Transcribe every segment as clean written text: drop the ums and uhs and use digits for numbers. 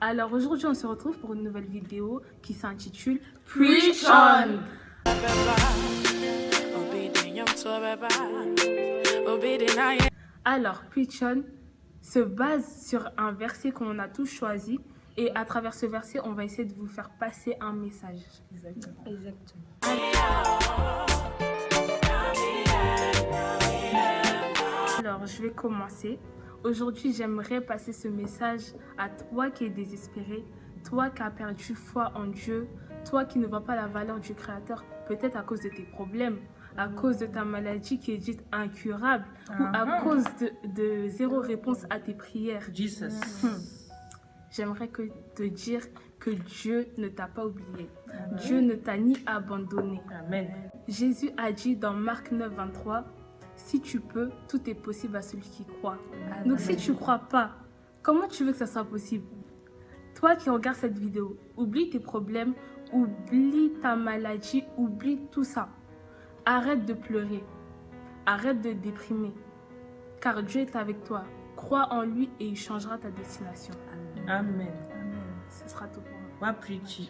Alors aujourd'hui, on se retrouve pour une nouvelle vidéo qui s'intitule Preach On. Alors, Preach On se base sur un verset qu'on a tous choisi et à travers ce verset, on va essayer de vous faire passer un message. Exactement. Alors, je vais commencer. Aujourd'hui, j'aimerais passer ce message à toi qui es désespéré, toi qui as perdu foi en Dieu, toi qui ne vois pas la valeur du Créateur, peut-être à cause de tes problèmes, à cause de ta maladie qui est dite incurable, ou à cause de zéro réponse à tes prières. Jesus. J'aimerais te dire que Dieu ne t'a pas oublié. Dieu ne t'a ni abandonné. Amen. Jésus a dit dans Marc 9, 23, si tu peux, tout est possible à celui qui croit. Amen. Donc si tu ne crois pas, comment tu veux que ça soit possible? Toi qui regardes cette vidéo, oublie tes problèmes, oublie ta maladie, oublie tout ça. Arrête de pleurer, arrête de déprimer, car Dieu est avec toi. Crois en lui et il changera ta destination. Amen. Ce sera tout pour moi. Moi, preachy.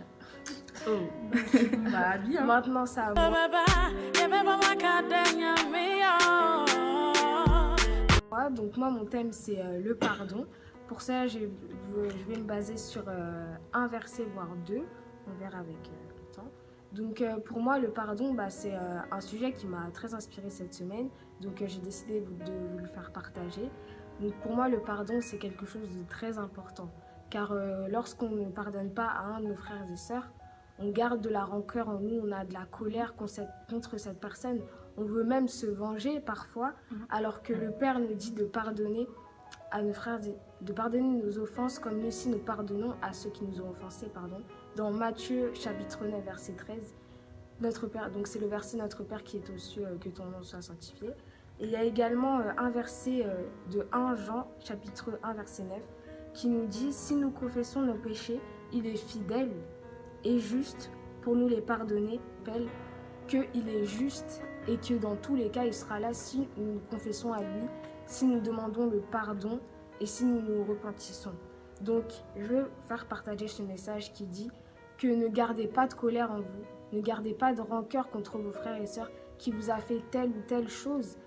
Oh. Bah, bien. Maintenant, ça va. Donc moi, mon thème, c'est le pardon. Pour ça, je vais me baser sur un verset, voire deux. On verra avec le temps. Donc pour moi, le pardon, c'est un sujet qui m'a très inspiré cette semaine. Donc j'ai décidé de vous le faire partager. Donc pour moi, le pardon, c'est quelque chose de très important. Car lorsqu'on ne pardonne pas à un de nos frères et sœurs, on garde de la rancœur en nous, on a de la colère contre cette personne. On veut même se venger parfois, alors que le Père nous dit de pardonner à nos frères, de pardonner nos offenses comme nous aussi nous pardonnons à ceux qui nous ont offensés. Dans Matthieu chapitre 9 verset 13, notre Père, donc c'est le verset Notre Père qui est aux cieux, que ton nom soit sanctifié. Et il y a également un verset de 1 Jean chapitre 1 verset 9 qui nous dit si nous confessons nos péchés, il est fidèle et juste pour nous les pardonner, qu'il est juste et que dans tous les cas, il sera là si nous nous confessons à lui, si nous demandons le pardon et si nous nous repentissons. Donc, je veux faire partager ce message qui dit que ne gardez pas de colère en vous, ne gardez pas de rancœur contre vos frères et sœurs qui vous a fait telle ou telle chose,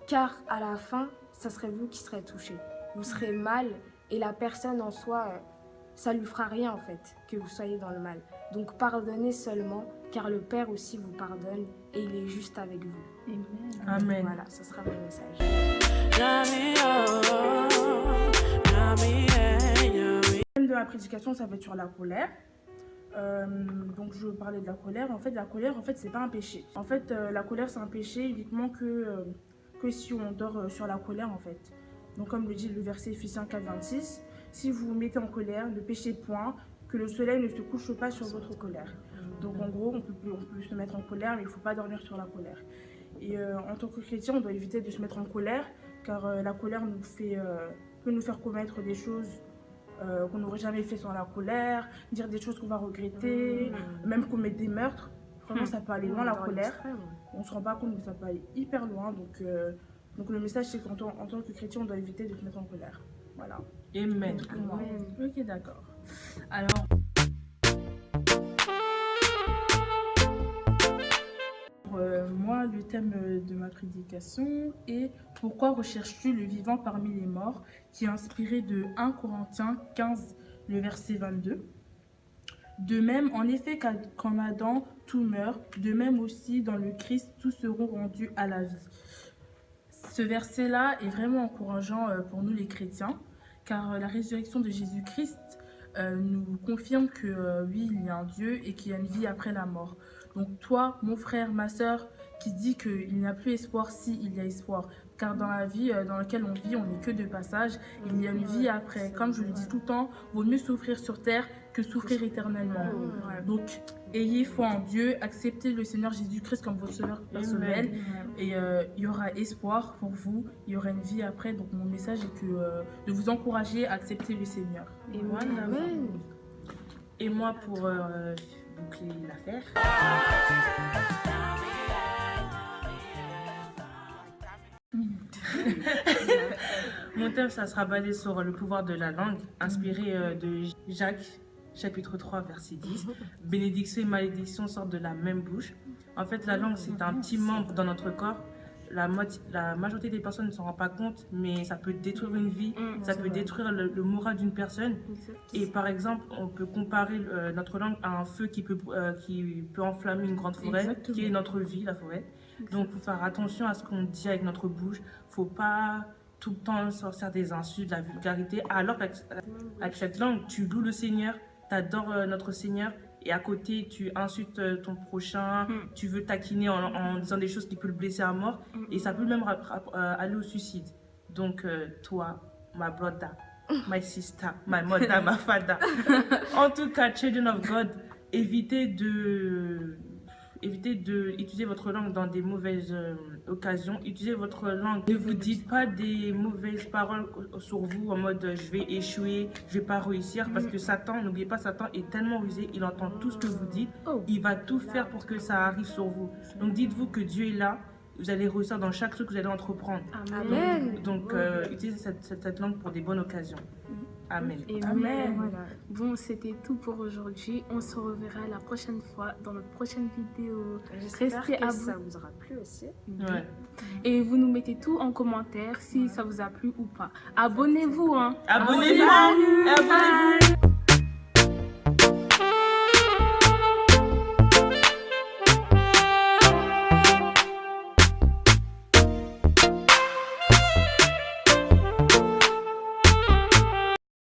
car à la fin, ça serait vous qui serez touchés. Vous serez mal et la personne en soi, ça lui fera rien en fait, que vous soyez dans le mal. Donc pardonnez seulement, car le Père aussi vous pardonne et il est juste avec vous. Amen. Voilà, ce sera mon message. Le thème de ma prédication, ça va être sur la colère. Donc je veux parler de la colère. En fait, la colère, c'est pas un péché. En fait, la colère, c'est un péché uniquement que si on dort sur la colère, en fait. Donc comme le dit le verset Ephésiens 4, 26, si vous vous mettez en colère, ne péchez point, que le soleil ne se couche pas sur votre colère. Donc en gros, on peut se mettre en colère, mais il ne faut pas dormir sur la colère. Et en tant que chrétien, on doit éviter de se mettre en colère, car la colère peut nous faire commettre des choses qu'on n'aurait jamais fait sans la colère, dire des choses qu'on va regretter, même commettre des meurtres. Vraiment, ça peut aller loin la colère. On ne se rend pas compte, mais ça peut aller hyper loin. Donc le message, c'est qu'en tant que chrétien, on doit éviter de se mettre en colère. Voilà. Amen. Ok, d'accord. Alors, moi, le thème de ma prédication est « Pourquoi recherches-tu le vivant parmi les morts ?» qui est inspiré de 1 Corinthiens 15, le verset 22. De même, en effet, qu'en Adam, tout meurt, de même aussi dans le Christ, tous seront rendus à la vie. Ce verset-là est vraiment encourageant pour nous les chrétiens, car la résurrection de Jésus-Christ nous confirme que oui, il y a un Dieu et qu'il y a une vie après la mort. Donc toi, mon frère, ma sœur, qui dit qu'il n'y a plus espoir, si il y a espoir. Car dans la vie dans laquelle on vit, on n'est que de passage. Il y a une vie après. Comme je le dis tout le temps, vaut mieux souffrir sur terre que souffrir éternellement. Donc, ayez foi en Dieu, acceptez le Seigneur Jésus-Christ comme votre sauveur personnel. Et il y aura espoir pour vous, il y aura une vie après. Donc mon message est de vous encourager à accepter le Seigneur. Amen. Et moi, pour boucler l'affaire, Mon thème, ça sera basé sur le pouvoir de la langue, inspiré de Jacques, chapitre 3, verset 10. Bénédiction et malédiction sortent de la même bouche. En fait, la langue, c'est un petit membre dans notre corps. La majorité des personnes ne s'en rendent pas compte, mais ça peut détruire une vie, ça peut détruire le moral d'une personne. Et par exemple, on peut comparer notre langue à un feu qui peut enflammer une grande forêt, Exactement. qui est notre vie, la forêt. Donc, il faut faire attention à ce qu'on dit avec notre bouche. Il ne faut pas tout le temps sortir des insultes, de la vulgarité. Alors qu'avec cette langue, tu loues le Seigneur, tu adores notre Seigneur. Et à côté, tu insultes ton prochain, tu veux taquiner en disant des choses qui peuvent le blesser à mort. Et ça peut même aller au suicide. Donc, toi, ma brother, my sister, my mother, my father. En tout cas, children of God, évitez d'utiliser votre langue dans des mauvaises occasions. Utilisez votre langue. Ne vous dites pas des mauvaises paroles sur vous en mode je vais échouer, je vais pas réussir. Parce que Satan, n'oubliez pas, Satan est tellement rusé, il entend tout ce que vous dites. Il va tout faire pour que ça arrive sur vous. Donc dites-vous que Dieu est là. Vous allez réussir dans chaque truc que vous allez entreprendre. Amen. Donc utilisez cette langue pour des bonnes occasions. Amen. Amen. Voilà. Bon, c'était tout pour aujourd'hui. On se reverra la prochaine fois dans notre prochaine vidéo. J'espère Restez que à ça vous. vous aura plu aussi. Ouais. Et vous nous mettez tout en commentaire si ça vous a plu ou pas. Abonnez-vous, hein. Abonnez-vous.